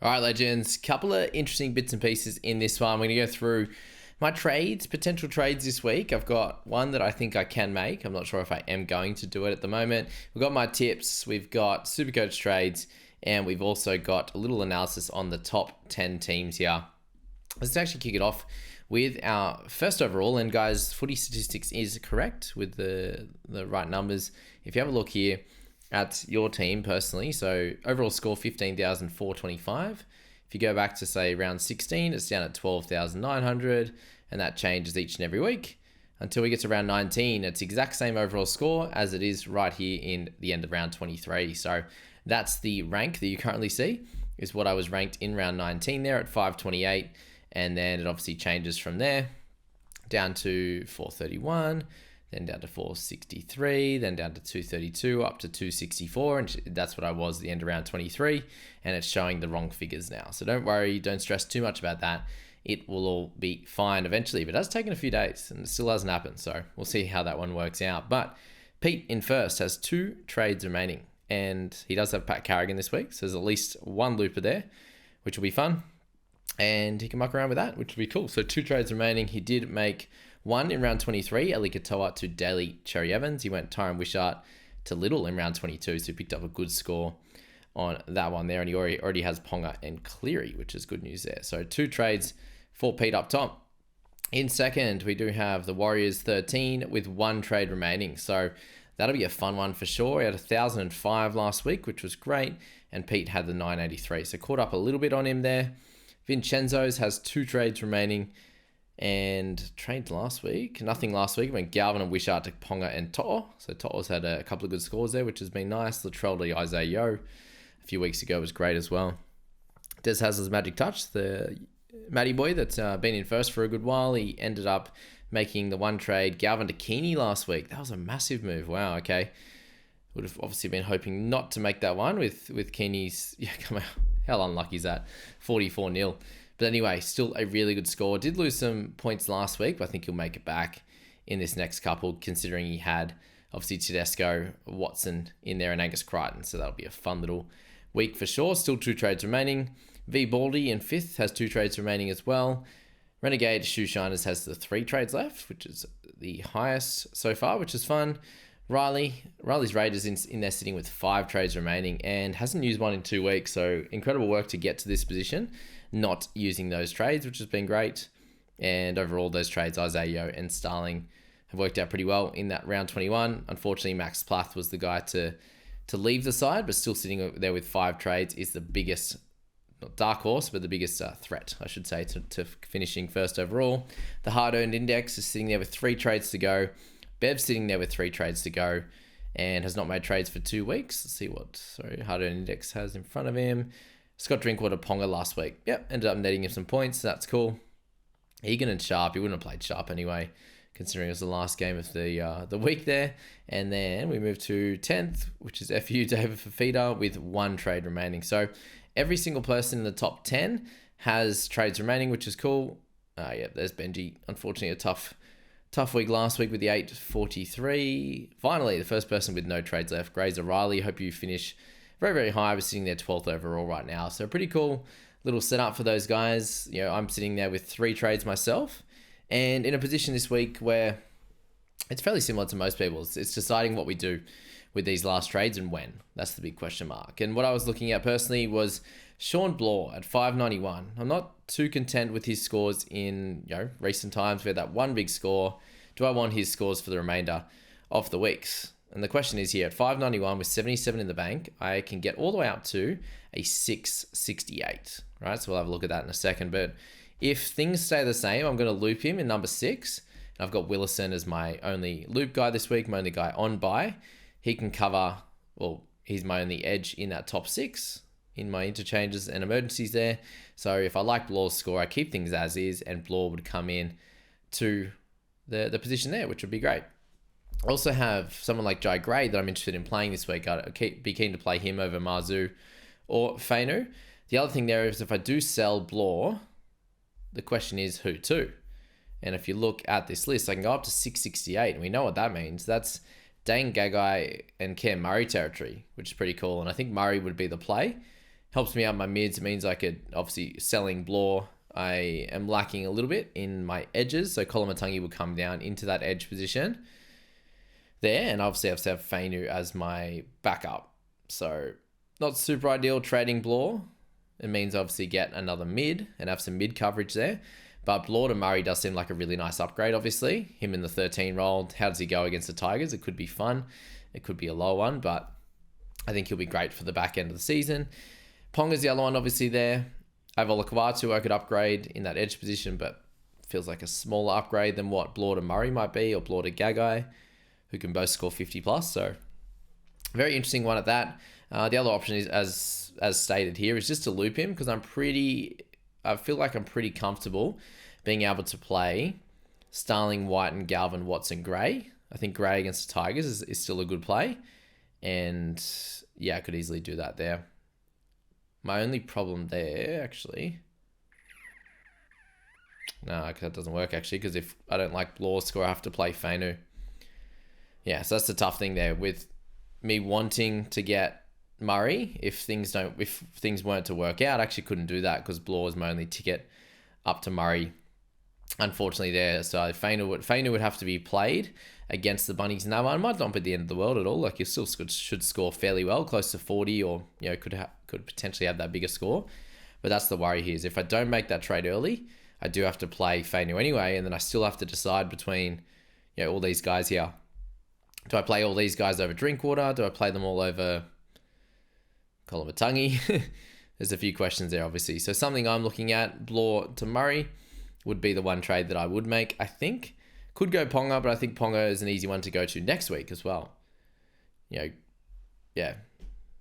All right, legends, couple of interesting bits and pieces in this one. I'm going to go through my trades, potential trades this week. I've got one that I think I can make. I'm not sure if I am going to do it at the moment. We've got my tips, we've got SuperCoach trades, and we've also got a little analysis on the top 10 teams here. Let's actually kick it off with our first overall. And guys, footy statistics is correct with the right numbers. If you have a look here at your team personally, so overall score 15,425. If you go back to say round 16, it's down at 12,900, and that changes each and every week until we get to round 19. It's exact same overall score as it is right here in the end of round 23. So that's the rank that you currently see, is what I was ranked in round 19 there at 528, and then it obviously changes from there down to 431, then down to 463, then down to 232, up to 264, and that's what I was at the end of round 23, and it's showing the wrong figures now. So don't worry, don't stress too much about that. It will all be fine eventually, but it has taken a few days, and it still hasn't happened, so we'll see how that one works out. But Pete in first has 2 trades remaining, and he does have Pat Carrigan this week, so there's at least one looper there, which will be fun, and he can muck around with that, which will be cool. So 2 trades remaining. He did make one in round 23, Eli Katoa to Daly Cherry Evans. He went Tyron Wishart to Little in round 22, so he picked up a good score on that one there, and he already has Ponga and Cleary, which is good news there. So 2 trades for Pete up top. In second, we do have the Warriors 13 with 1 trade remaining, so that'll be a fun one for sure. He had 1,005 last week, which was great, and Pete had the 983, so caught up a little bit on him there. Vincenzo's has 2 trades remaining, and trades last week, nothing last week. Went Galvin and Wishart to Ponga and To'o. So To'o's had a couple of good scores there, which has been nice. Latrell to Isaiah Yeo a few weeks ago was great as well. Des has his magic touch, the Matty boy that's been in first for a good while. He ended up making the 1 trade, Galvin to Keeney last week. That was a massive move. Wow, okay. Would have obviously been hoping not to make that one with Keeney's, come on, how unlucky is that? 44-0. But anyway, still a really good score. Did lose some points last week, but I think he'll make it back in this next couple, considering he had obviously Tedesco, Watson in there, and Angus Crichton. So that'll be a fun little week for sure. Still 2 trades remaining. V. Baldy in 5th has 2 trades remaining as well. Renegade Shoe Shiners has the 3 trades left, which is the highest so far, which is fun. Riley's Raiders in there sitting with 5 trades remaining and hasn't used one in 2 weeks. So incredible work to get to this position, not using those trades, which has been great. And overall, those trades, Isaiah Yeo and Starling, have worked out pretty well in that round 21. Unfortunately, Max Plath was the guy to leave the side, but still sitting there with 5 trades is the biggest, not dark horse, but the biggest threat, I should say, to finishing first overall. The hard-earned index is sitting there with 3 trades to go. Bev's sitting there with 3 trades to go and has not made trades for 2 weeks. Let's see what hard-earned index has in front of him. Scott Drinkwater Ponga last week. Yep, ended up netting him some points. So that's cool. Egan and Sharp. He wouldn't have played Sharp anyway, considering it was the last game of the week there. And then we move to 10th, which is FU David Fafita with 1 trade remaining. So every single person in the top 10 has trades remaining, which is cool. Yeah, there's Benji. Unfortunately, a tough week last week with the 843. Finally, the first person with no trades left, Grazer Riley. Hope you finish very, very high. We're sitting there 12th overall right now. So pretty cool little setup for those guys. You know, I'm sitting there with 3 trades myself and in a position this week where it's fairly similar to most people. It's deciding what we do with these last trades and when. That's the big question mark. And what I was looking at personally was Sean Blore at 591. I'm not too content with his scores in recent times. We had that 1 big score. Do I want his scores for the remainder of the weeks? And the question is here, at 591 with 77 in the bank, I can get all the way up to a 668, right? So we'll have a look at that in a second. But if things stay the same, I'm going to loop him in number 6. And I've got Willison as my only loop guy this week, my only guy on buy. He can cover, well, he's my only edge in that top 6 in my interchanges and emergencies there. So if I like Blore's score, I keep things as is, and Blore would come in to the position there, which would be great. I also have someone like Jai Gray that I'm interested in playing this week. I'd be keen to play him over Marzu or Fainu. The other thing there is if I do sell Blore, the question is who to? And if you look at this list, I can go up to 668, and we know what that means. That's Dane Gagai and Cam Murray territory, which is pretty cool. And I think Murray would be the play. Helps me out my mids. It means I could obviously selling Blore. I am lacking a little bit in my edges, so Kolomatangi will come down into that edge position there, and obviously I have to have Fainu as my backup. So not super ideal trading Blore. It means obviously get another mid and have some mid coverage there. But Blore to Murray does seem like a really nice upgrade, obviously. Him in the 13 role. How does he go against the Tigers? It could be fun. It could be a low one, but I think he'll be great for the back end of the season. Ponga's the other one, obviously, there. I have Olakawatu I could upgrade in that edge position, but feels like a smaller upgrade than what Blore to Murray might be, or Blore to Gagai, who can both score 50 plus. So very interesting one at that. The other option is, as stated here, is just to loop him, because I feel like I'm pretty comfortable being able to play Starling, White, and Galvin, Watson, Gray. I think Gray against the Tigers is still a good play. And yeah, I could easily do that there. My only problem there, actually... No, that doesn't work, actually, because if I don't like Blore's score, I have to play Fainu. Yeah, so that's the tough thing there. With me wanting to get Murray, if things weren't to work out, I actually couldn't do that because Blore was my only ticket up to Murray, unfortunately, there. So Fainu would have to be played against the Bunnies in that one. It might not be the end of the world at all. Like, you still should score fairly well, close to 40, or could potentially have that bigger score. But that's the worry here, is if I don't make that trade early, I do have to play Fainu anyway, and then I still have to decide between all these guys here. Do I play all these guys over Drinkwater? Do I play them all over Kolomatangi? There's a few questions there, obviously. So something I'm looking at, Blore to Murray, would be the one trade that I would make, I think. Could go Ponga, but I think Ponga is an easy one to go to next week as well.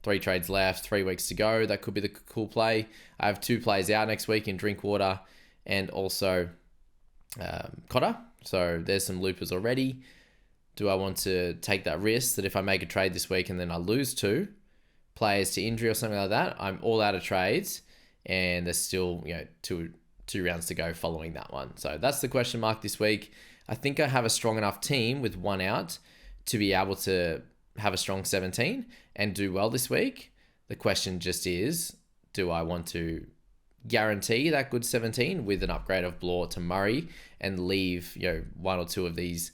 3 trades left, 3 weeks to go. That could be the cool play. I have 2 plays out next week in Drinkwater and also Cotter. So there's some loopers already. Do I want to take that risk that if I make a trade this week and then I lose 2 players to injury or something like that, I'm all out of trades and there's still two rounds to go following that one. So that's the question mark this week. I think I have a strong enough team with 1 out to be able to have a strong 17 and do well this week. The question just is, do I want to guarantee that good 17 with an upgrade of Blore to Murray and leave 1 or 2 of these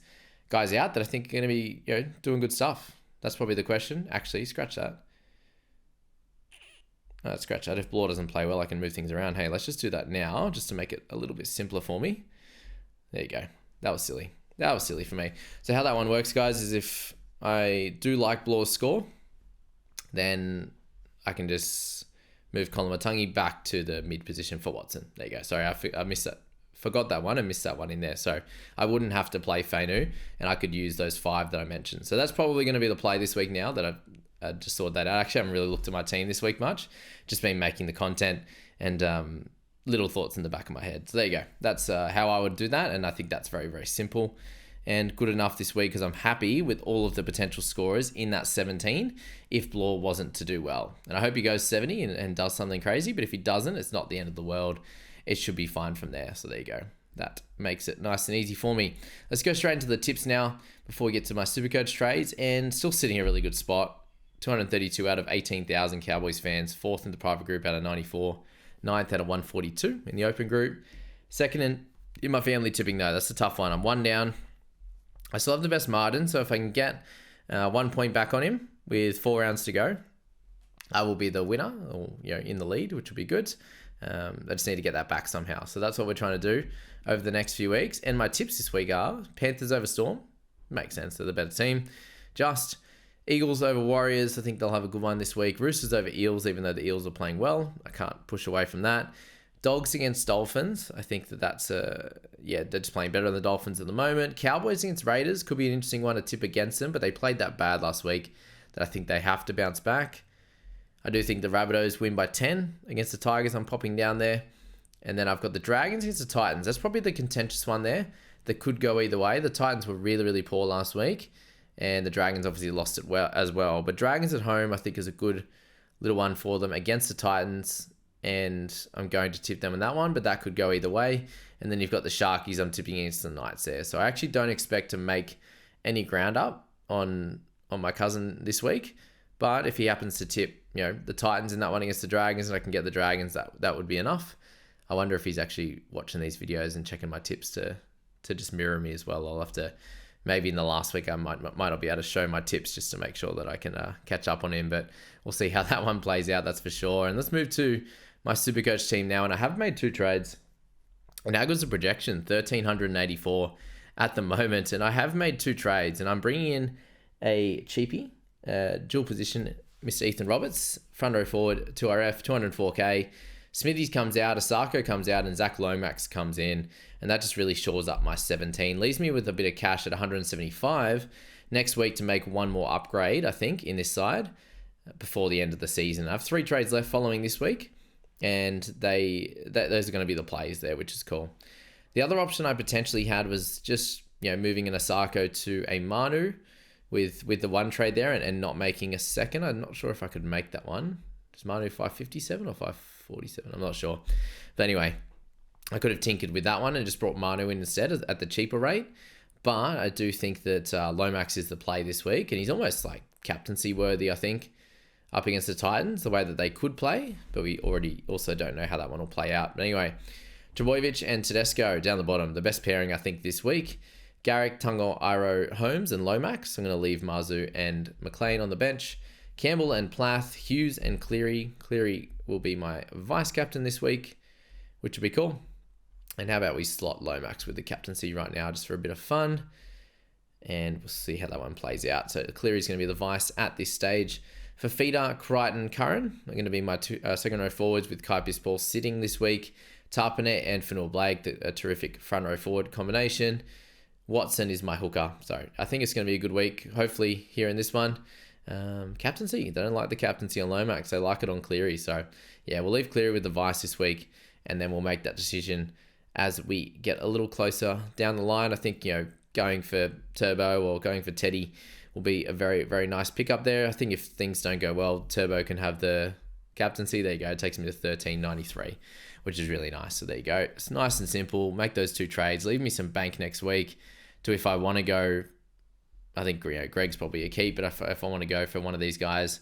guys out that I think are going to be doing good stuff? That's probably the question. Actually, scratch that. Scratch that. If Blore doesn't play well, I can move things around. Hey, let's just do that now, just to make it a little bit simpler for me. There you go. That was silly. That was silly for me. So how that one works, guys, is if I do like Blore's score, then I can just move Kolomatangi back to the mid position for Watson. There you go. Sorry, I missed that. Forgot that one and missed that one in there. So I wouldn't have to play Fainu, and I could use those 5 that I mentioned. So that's probably going to be the play this week now that I just sorted that out. Actually, I haven't really looked at my team this week much. Just been making the content and little thoughts in the back of my head. So there you go. That's how I would do that, and I think that's very, very simple and good enough this week because I'm happy with all of the potential scorers in that 17 if Blore wasn't to do well. And I hope he goes 70 and does something crazy, but if he doesn't, it's not the end of the world. It should be fine from there. So there you go. That makes it nice and easy for me. Let's go straight into the tips now before we get to my SuperCoach trades, and still sitting in a really good spot. 232 out of 18,000 Cowboys fans, 4th in the private group out of 94, 9th out of 142 in the open group. 2nd in my family tipping though. That's a tough one. I'm 1 down. I still have the best margin, so if I can get 1 point back on him with 4 rounds to go, I will be the winner, or in the lead, which will be good. I just need to get that back somehow. So that's what we're trying to do over the next few weeks. And my tips this week are Panthers over Storm. Makes sense. They're the better team. Just Eagles over Warriors. I think they'll have a good one this week. Roosters over Eels, even though the Eels are playing well. I can't push away from that. Dogs against Dolphins. I think that's they're just playing better than the Dolphins at the moment. Cowboys against Raiders could be an interesting one to tip against them, but they played that bad last week that I think they have to bounce back. I do think the Rabbitohs win by 10 against the Tigers. I'm popping down there. And then I've got the Dragons against the Titans. That's probably the contentious one there that could go either way. The Titans were really, really poor last week, and the Dragons obviously lost it as well. But Dragons at home, I think, is a good little one for them against the Titans, and I'm going to tip them in that one, but that could go either way. And then you've got the Sharkies. I'm tipping against the Knights there. So I actually don't expect to make any ground up on my cousin this week, But if he happens to tip, the Titans in that one against the Dragons, and I can get the Dragons, that would be enough. I wonder if he's actually watching these videos and checking my tips to just mirror me as well. I'll have to, maybe in the last week, I might not be able to show my tips just to make sure that I can catch up on him. But we'll see how that one plays out, that's for sure. And let's move to my SuperCoach team now. And I have made 2 trades. And how good's the projection? 1,384 at the moment. And I have made 2 trades. And I'm bringing in a cheapie, dual position, Mr. Ethan Roberts, front row forward, 2RF, 204K. Smithies comes out, Asako comes out, and Zach Lomax comes in. And that just really shores up my 17. Leaves me with a bit of cash at 175 next week to make one more upgrade, I think, in this side before the end of the season. I have 3 trades left following this week. And those are going to be the plays there, which is cool. The other option I potentially had was just moving an Asako to a Manu with the 1 trade there and not making a second. I'm not sure if I could make that one. Is Manu 557 or 547? I'm not sure. But anyway, I could have tinkered with that one and just brought Manu in instead at the cheaper rate. But I do think that Lomax is the play this week, and he's almost like captaincy worthy, I think, up against the Titans, the way that they could play, but we already also don't know how that one will play out. But anyway, Trbojevic and Tedesco down the bottom, the best pairing, I think, this week. Garrick, Tungo, Iro, Holmes, and Lomax. I'm going to leave Marzu and McLean on the bench. Campbell and Plath, Hughes and Cleary. Cleary will be my vice-captain this week, which will be cool. And how about we slot Lomax with the captaincy right now, just for a bit of fun. And we'll see how that one plays out. So Cleary's going to be the vice at this stage. For feeder, Crichton, Curran are going to be my 2 second row forwards, with Kai Paul sitting this week. Tarpanet and Fanua Blake, a terrific front row forward combination. Watson is my hooker. So I think it's going to be a good week, hopefully, here in this one. Captaincy. They don't like the captaincy on Lomax. They like it on Cleary. So yeah, we'll leave Cleary with the vice this week, and then we'll make that decision as we get a little closer down the line. I think, going for Turbo or going for Teddy will be a very, very nice pickup there. I think if things don't go well, Turbo can have the captaincy. There you go. It takes me to 1393, which is really nice. So there you go. It's nice and simple. Make those 2 trades. Leave me some bank next week to, if I want to go, I think Greg's probably a keep, but if I want to go for one of these guys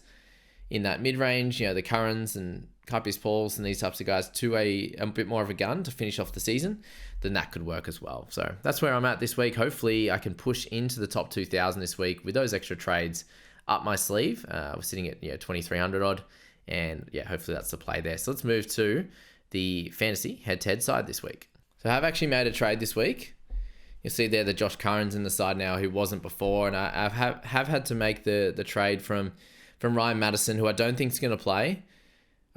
in that mid-range, the Currans and Kaipis Pauls and these types of guys to a bit more of a gun to finish off the season, then that could work as well. So that's where I'm at this week. Hopefully I can push into the top 2,000 this week with those extra trades up my sleeve. We're sitting at 2,300 odd, and yeah, hopefully that's the play there. So let's move to the fantasy head-to-head side this week. So I've actually made a trade this week. You'll see there the Josh Curran's in the side now, who wasn't before, and I have had to make the trade from Ryan Madison, who I don't think is going to play.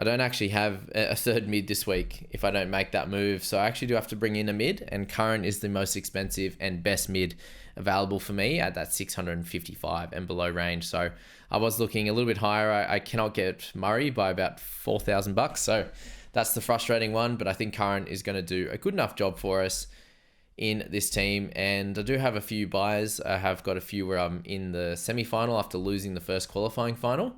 I don't actually have a third mid this week if I don't make that move. So I actually do have to bring in a mid, and Curran is the most expensive and best mid available for me at that 655 and below range. So I was looking a little bit higher. I cannot get Murray by about $4,000. So that's the frustrating one, but I think Curran is going to do a good enough job for us in this team. And I do have a few buys. I have got a few where I'm in the semi-final after losing the first qualifying final,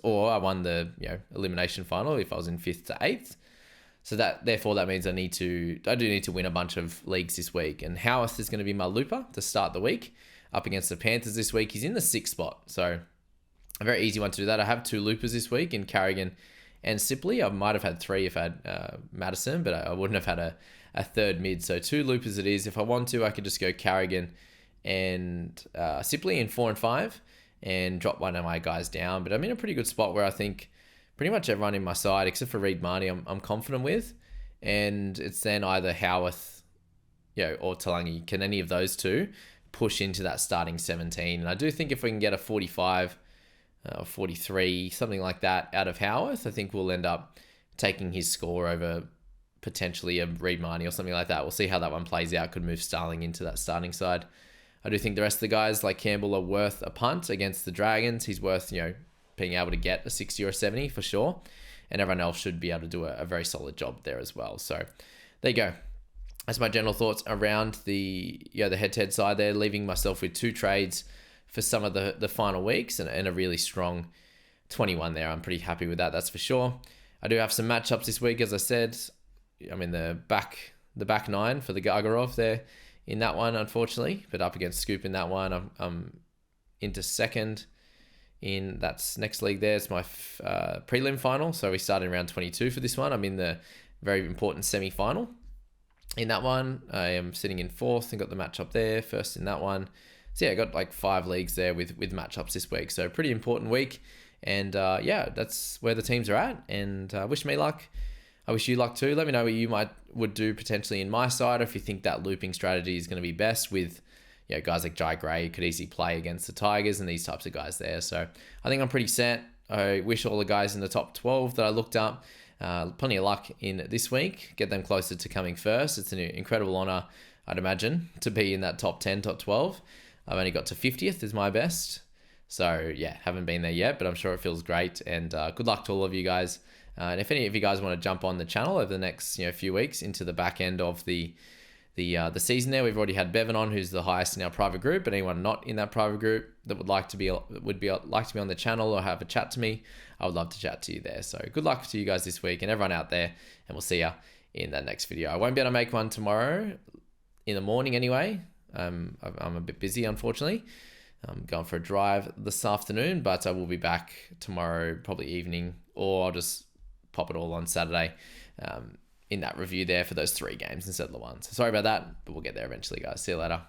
or I won the elimination final if I was in 5th to 8th. So therefore that means I do need to win a bunch of leagues this week. And Howarth is going to be my looper to start the week up against the Panthers this week. He's in the 6th spot, so a very easy one to do that. I have 2 loopers this week in Carrigan and Sipley. I might have had 3 if I had Madison, but I wouldn't have had a third mid. So 2 loopers it is. If I want to, I could just go Carrigan and Sipley in 4 and 5 and drop one of my guys down. But I'm in a pretty good spot where I think pretty much everyone in my side, except for Reed Marnie, I'm confident with. And it's then either Howarth, or Talangi. Can any of those 2 push into that starting 17? And I do think if we can get a 45 or 43, something like that out of Howarth, I think we'll end up taking his score over potentially a Reed Marnie or something like that. We'll see how that one plays out. Could move Starling into that starting side. I do think the rest of the guys like Campbell are worth a punt against the Dragons. He's worth, being able to get a 60 or a 70 for sure. And everyone else should be able to do a very solid job there as well. So there you go. That's my general thoughts around the head-to-head side there, leaving myself with 2 trades for some of the final weeks and a really strong 21 there. I'm pretty happy with that, that's for sure. I do have some matchups this week, as I said. I'm in the back 9 for the Gargarov there in that one, unfortunately, but up against Scoop in that one. I'm into 2nd in that's next league there. It's my prelim final. So we started in round 22 for this one. I'm in the very important semi-final. In that one, I am sitting in fourth and got the matchup there, first in that one. So yeah, I got like 5 leagues there with matchups this week. So pretty important week. And yeah, that's where the teams are at. And wish me luck. I wish you luck too. Let me know what you would do potentially in my side, or if you think that looping strategy is going to be best with guys like Jai Gray who could easily play against the Tigers and these types of guys there. So I think I'm pretty set. I wish all the guys in the top 12 that I looked up plenty of luck in this week. Get them closer to coming first. It's an incredible honor, I'd imagine, to be in that top 10, top 12. I've only got to 50th is my best. So yeah, haven't been there yet, but I'm sure it feels great. And good luck to all of you guys. And if any of you guys want to jump on the channel over the next few weeks into the back end of the season there, we've already had Bevan on, who's the highest in our private group. But anyone not in that private group that would like to be on the channel or have a chat to me, I would love to chat to you there. So good luck to you guys this week and everyone out there, and we'll see you in that next video. I won't be able to make one tomorrow in the morning anyway. I'm a bit busy, unfortunately. I'm going for a drive this afternoon, but I will be back tomorrow, probably evening, or I'll just pop it all on Saturday in that review there for those 3 games instead of the 1. So sorry about that, but we'll get there eventually, guys. See you later.